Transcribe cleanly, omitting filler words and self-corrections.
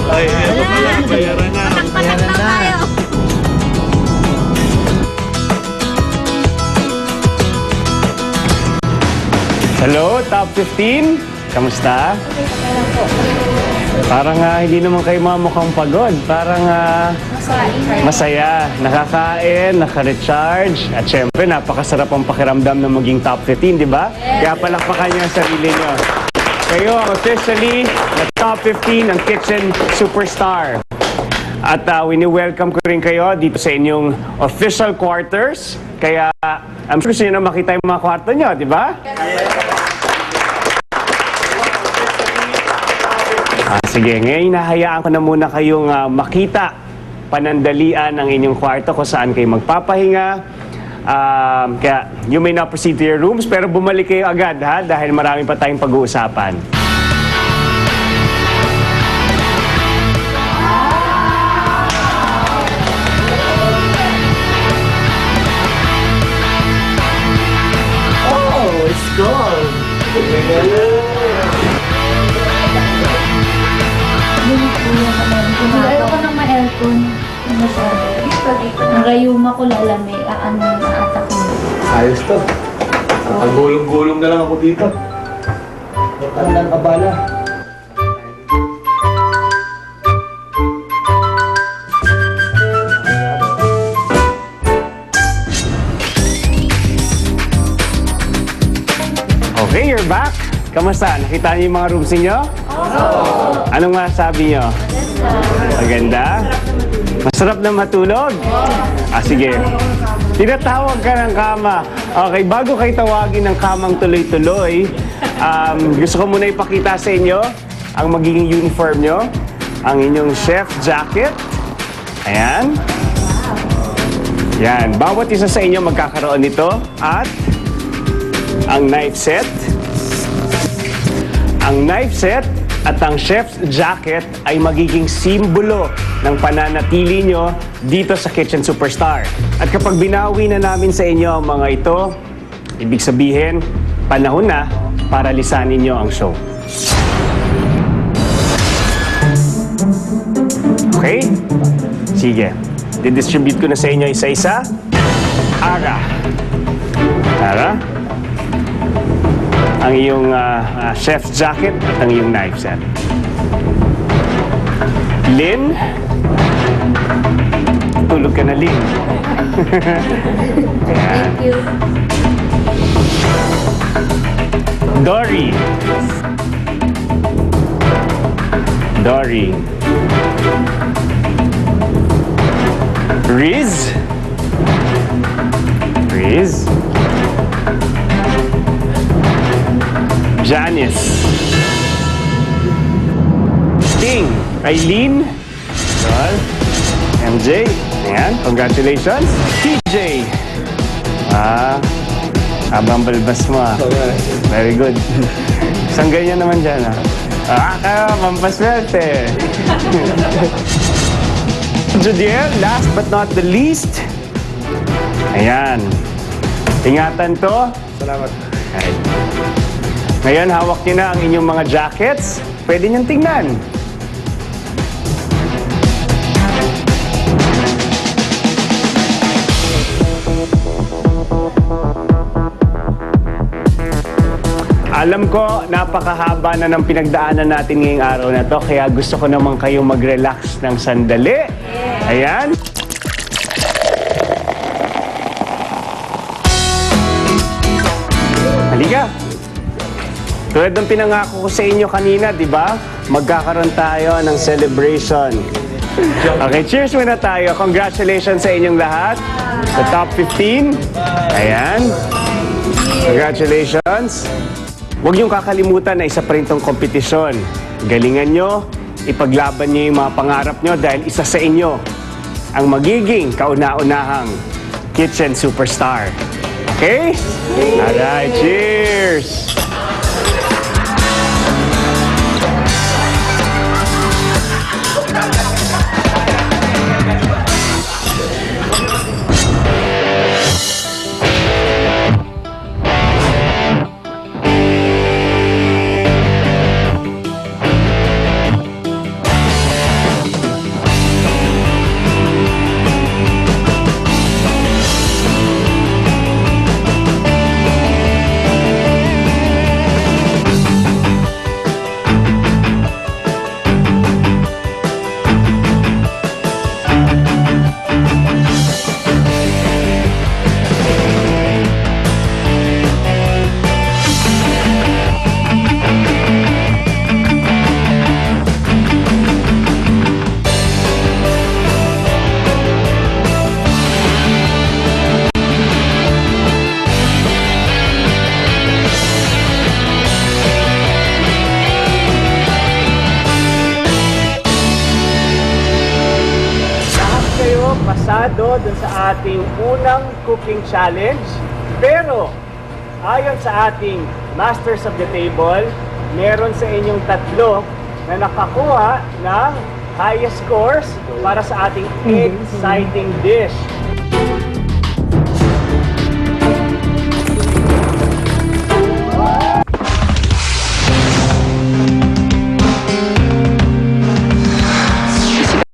Ay, ito pala, bayaran na. Patak lang tayo. Hello, top 15. Kamusta? Parang hindi naman kayo mukhang pagod. Parang masaya, nakakain, naka-recharge. At syempre, napakasarap ang pakiramdam na maging top 15, di ba? Kaya palakpakan niyo ang sarili niyo. Kayo ang officially na top 15 ng Kitchen Superstar. At wini-welcome ko rin kayo dito sa inyong official quarters. Kaya I'm sure gusto niyo na makita yung mga kwarto niyo, di ba? Sige, ngayon hinahayaan ko na muna kayong makita panandalian ng inyong kwarto kung saan kayo magpapahinga. Kaya you may not proceed to your rooms pero bumalik kayo agad ha dahil marami pa tayong pag-uusapan. Oh, it's gone. Ayoko nang ma-aircon. Ang rayuma ko lalami. Aatak mo. Ayos to. Gulong-gulong na lang ako dito. Ang nang abala. Okay, you're back. Kamusta? Nakita niyo yung mga rooms niyo? Anong masasabi niyo? Maganda? Masarap na matulog? Sige. Tinatawag ka ng kama. Okay, bago kayo tawagin ng kamang tuloy-tuloy, gusto ko muna ipakita sa inyo ang magiging uniform nyo. Ang inyong chef jacket. Ayan. Yan. Bawat isa sa inyo magkakaroon nito. At ang knife set. Ang knife set at ang chef's jacket ay magiging simbolo ng pananatili nyo dito sa Kitchen Superstar. At kapag binawi na namin sa inyo ang mga ito, ibig sabihin, panahon na para lisanin nyo ang show. Okay? Sige. Didistribute ko na sa inyo isa-isa. Ara. Ara. Ang iyong chef's jacket at ang iyong knife set. Lynn. Tulog ka na, Lynn. Thank you. Dory. Dory. Riz. Riz. Janice. Sting. Eileen. MJ. Ayan, congratulations. TJ. Abang balbas mo Very good. Isang ganyan naman dyan kayo, pampaswerte. Judiel, last but not the least. Ayan. Ingatan to. Salamat. Okay. Ngayon, hawak niyo na ang inyong mga jackets. Pwede niyong tingnan. Alam ko, napakahaba na ng pinagdaanan natin ngayong araw na to, kaya gusto ko naman kayong mag-relax ng sandali. Ayan. Halika. Tulad ng pinangako ko sa inyo kanina, di ba? Magkakaroon tayo ng celebration. Okay, cheers muna tayo. Congratulations sa inyong lahat. The top 15. Ayan. Congratulations. Huwag niyong kakalimutan na isa pa rin tong kompetisyon. Galingan nyo, ipaglaban nyo yung mga pangarap nyo dahil isa sa inyo ang magiging kauna-unahang Kitchen Superstar. Okay? Alright, cheers! interesado dun sa ating unang cooking challenge. Pero, ayon sa ating Masters of the Table, meron sa inyong tatlo na nakakuha ng highest scores para sa ating exciting dish.